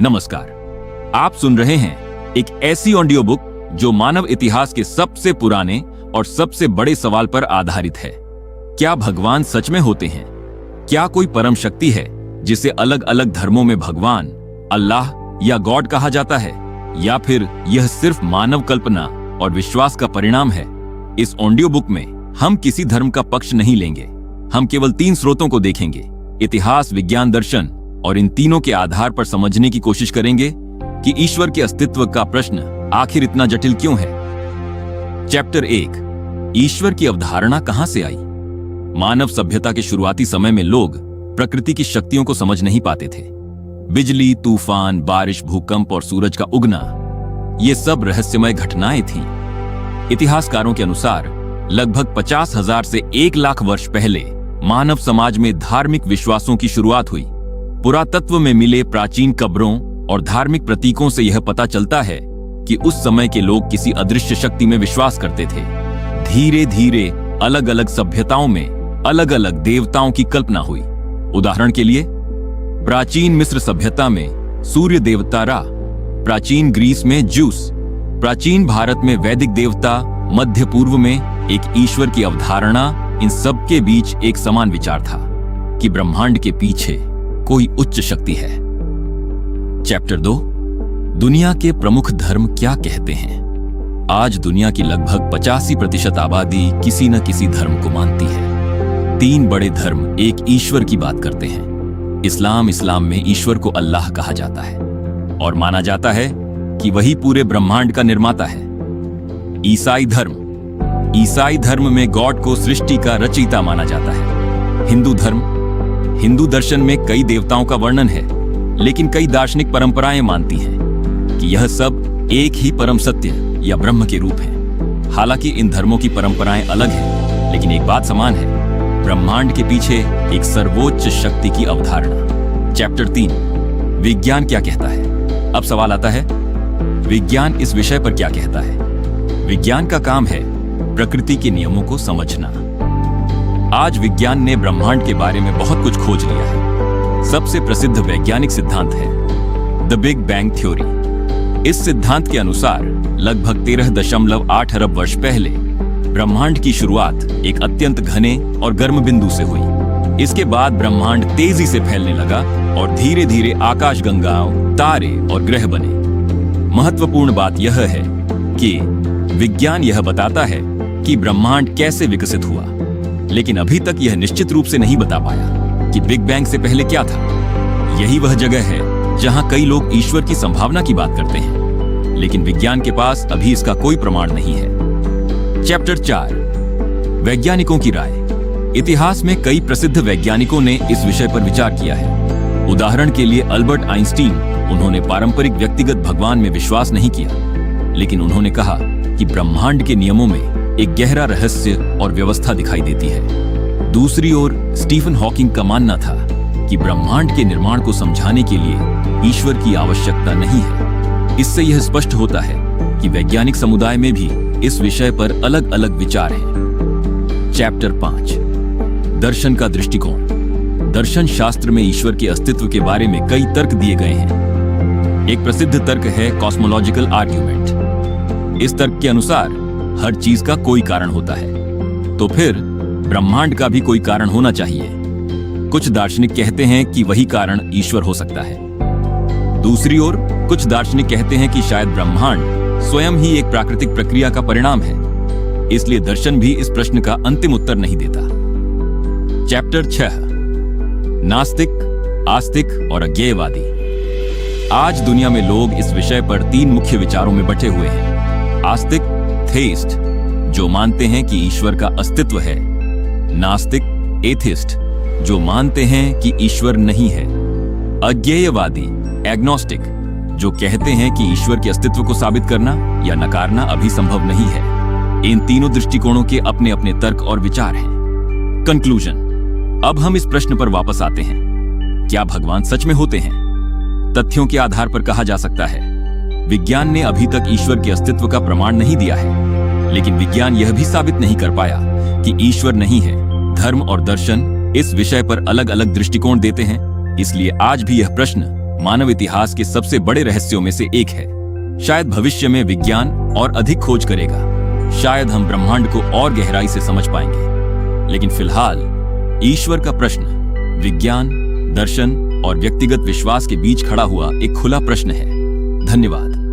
नमस्कार, आप सुन रहे हैं एक ऐसी ऑडियो बुक जो मानव इतिहास के सबसे पुराने और सबसे बड़े सवाल पर आधारित है। क्या भगवान सच में होते हैं? क्या कोई परम शक्ति है जिसे अलग अलग धर्मों में भगवान, अल्लाह या गॉड कहा जाता है, या फिर यह सिर्फ मानव कल्पना और विश्वास का परिणाम है? इस ऑडियो बुक में हम किसी धर्म का पक्ष नहीं लेंगे। हम केवल 3 स्रोतों को देखेंगे, इतिहास, विज्ञान, दर्शन, और इन तीनों के आधार पर समझने की कोशिश करेंगे कि ईश्वर के अस्तित्व का प्रश्न आखिर इतना जटिल क्यों है। चैप्टर 1, ईश्वर की अवधारणा कहां से आई? मानव सभ्यता के शुरुआती समय में लोग प्रकृति की शक्तियों को समझ नहीं पाते थे। बिजली, तूफान, बारिश, भूकंप और सूरज का उगना, ये सब रहस्यमय घटनाएं थीं। इतिहासकारों के अनुसार लगभग 50,000 से 1 लाख वर्ष पहले मानव समाज में धार्मिक विश्वासों की शुरुआत हुई। पुरातत्व में मिले प्राचीन कब्रों और धार्मिक प्रतीकों से यह पता चलता है कि उस समय के लोग किसी अदृश्य शक्ति में विश्वास करते थे। धीरे धीरे अलग अलग सभ्यताओं में अलग अलग देवताओं की कल्पना हुई। उदाहरण के लिए, प्राचीन मिस्र सभ्यता में सूर्य देवता रा, प्राचीन ग्रीस में ज्यूस, प्राचीन भारत में वैदिक देवता, मध्य पूर्व में एक ईश्वर की अवधारणा। इन सब के बीच एक समान विचार था कि ब्रह्मांड के पीछे कोई उच्च शक्ति है। चैप्टर 2, दुनिया के प्रमुख धर्म क्या कहते हैं? आज दुनिया की लगभग 85% आबादी किसी न किसी धर्म को मानती है। 3 बड़े धर्म एक ईश्वर की बात करते हैं। इस्लाम में ईश्वर को अल्लाह कहा जाता है और माना जाता है कि वही पूरे ब्रह्मांड का निर्माता है। ईसाई धर्म में गॉड को सृष्टि का रचयिता माना जाता है। हिंदू दर्शन में कई देवताओं का वर्णन है, लेकिन कई दार्शनिक परंपराएं मानती हैं कि यह सब एक ही परम सत्य या ब्रह्म के रूप हैं। हालांकि इन धर्मों की परंपराएं अलग हैं, लेकिन एक बात समान है, ब्रह्मांड के पीछे एक सर्वोच्च शक्ति की अवधारणा। चैप्टर 3, विज्ञान क्या कहता है? अब सवाल आता है, विज्ञान इस विषय पर क्या कहता है? विज्ञान का काम है प्रकृति के नियमों को समझना। आज विज्ञान ने ब्रह्मांड के बारे में बहुत कुछ खोज लिया है। सबसे प्रसिद्ध वैज्ञानिक सिद्धांत है द बिग बैंग थ्योरी। इस सिद्धांत के अनुसार लगभग 13.8 अरब वर्ष पहले ब्रह्मांड की शुरुआत एक अत्यंत घने और गर्म बिंदु से हुई। इसके बाद ब्रह्मांड तेजी से फैलने लगा और धीरे धीरे आकाशगंगाओं, तारे और ग्रह बने। महत्वपूर्ण बात यह है कि विज्ञान यह बताता है कि ब्रह्मांड कैसे विकसित हुआ, लेकिन अभी तक यह निश्चित रूप से नहीं बता पाया कि बिग बैंग से पहले क्या था। यही वह जगह है जहां कई लोग ईश्वर की संभावना की बात करते हैं, लेकिन विज्ञान के पास अभी इसका कोई प्रमाण नहीं है। चैप्टर 4, वैज्ञानिकों की राय। इतिहास में कई प्रसिद्ध वैज्ञानिकों ने इस विषय पर विचार किया है। उदाहरण के लिए अल्बर्ट आइंस्टीन, उन्होंने पारंपरिक व्यक्तिगत भगवान में विश्वास नहीं किया, लेकिन उन्होंने कहा कि ब्रह्मांड के नियमों में एक गहरा रहस्य और व्यवस्था दिखाई देती है। दूसरी ओर स्टीफन हॉकिंग का मानना था कि ब्रह्मांड के निर्माण को समझाने के लिए ईश्वर की आवश्यकता नहीं है। इससे यह स्पष्ट होता है कि वैज्ञानिक समुदाय में भी इस विषय पर अलग अलग विचार हैं। चैप्टर 5, दर्शन का दृष्टिकोण। दर्शन शास्त्र में ईश्वर के अस्तित्व के बारे में कई तर्क दिए गए हैं। एक प्रसिद्ध तर्क है कॉस्मोलॉजिकल आर्ग्यूमेंट। इस तर्क के अनुसार हर चीज का कोई कारण होता है, तो फिर ब्रह्मांड का भी कोई कारण होना चाहिए। कुछ दार्शनिक कहते हैं कि वही कारण ईश्वर हो सकता है। दूसरी ओर कुछ दार्शनिक कहते हैं कि शायद ब्रह्मांड स्वयं ही एक प्राकृतिक प्रक्रिया का परिणाम है। इसलिए दर्शन भी इस प्रश्न का अंतिम उत्तर नहीं देता। चैप्टर 6, नास्तिक, आस्तिक और अज्ञेयवादी। आज दुनिया में लोग इस विषय पर 3 मुख्य विचारों में बटे हुए हैं। आस्तिक, थेइस्ट, जो मानते हैं कि ईश्वर का अस्तित्व है। नास्तिक, एथिस्ट, जो मानते हैं कि ईश्वर नहीं है। अज्ञेयवादी, एग्नोस्टिक, जो कहते हैं कि ईश्वर के अस्तित्व को साबित करना या नकारना अभी संभव नहीं है। इन तीनों दृष्टिकोणों के अपने अपने तर्क और विचार हैं। कंक्लूजन। अब हम इस प्रश्न पर वापस आते हैं, क्या भगवान सच में होते हैं? तथ्यों के आधार पर कहा जा सकता है, विज्ञान ने अभी तक ईश्वर के अस्तित्व का प्रमाण नहीं दिया है, लेकिन विज्ञान यह भी साबित नहीं कर पाया कि ईश्वर नहीं है। धर्म और दर्शन इस विषय पर अलग अलग दृष्टिकोण देते हैं, इसलिए आज भी यह प्रश्न मानव इतिहास के सबसे बड़े रहस्यों में से एक है। शायद भविष्य में विज्ञान और अधिक खोज करेगा, शायद हम ब्रह्मांड को और गहराई से समझ पाएंगे। लेकिन फिलहाल ईश्वर का प्रश्न विज्ञान, दर्शन और व्यक्तिगत विश्वास के बीच खड़ा हुआ एक खुला प्रश्न है। धन्यवाद।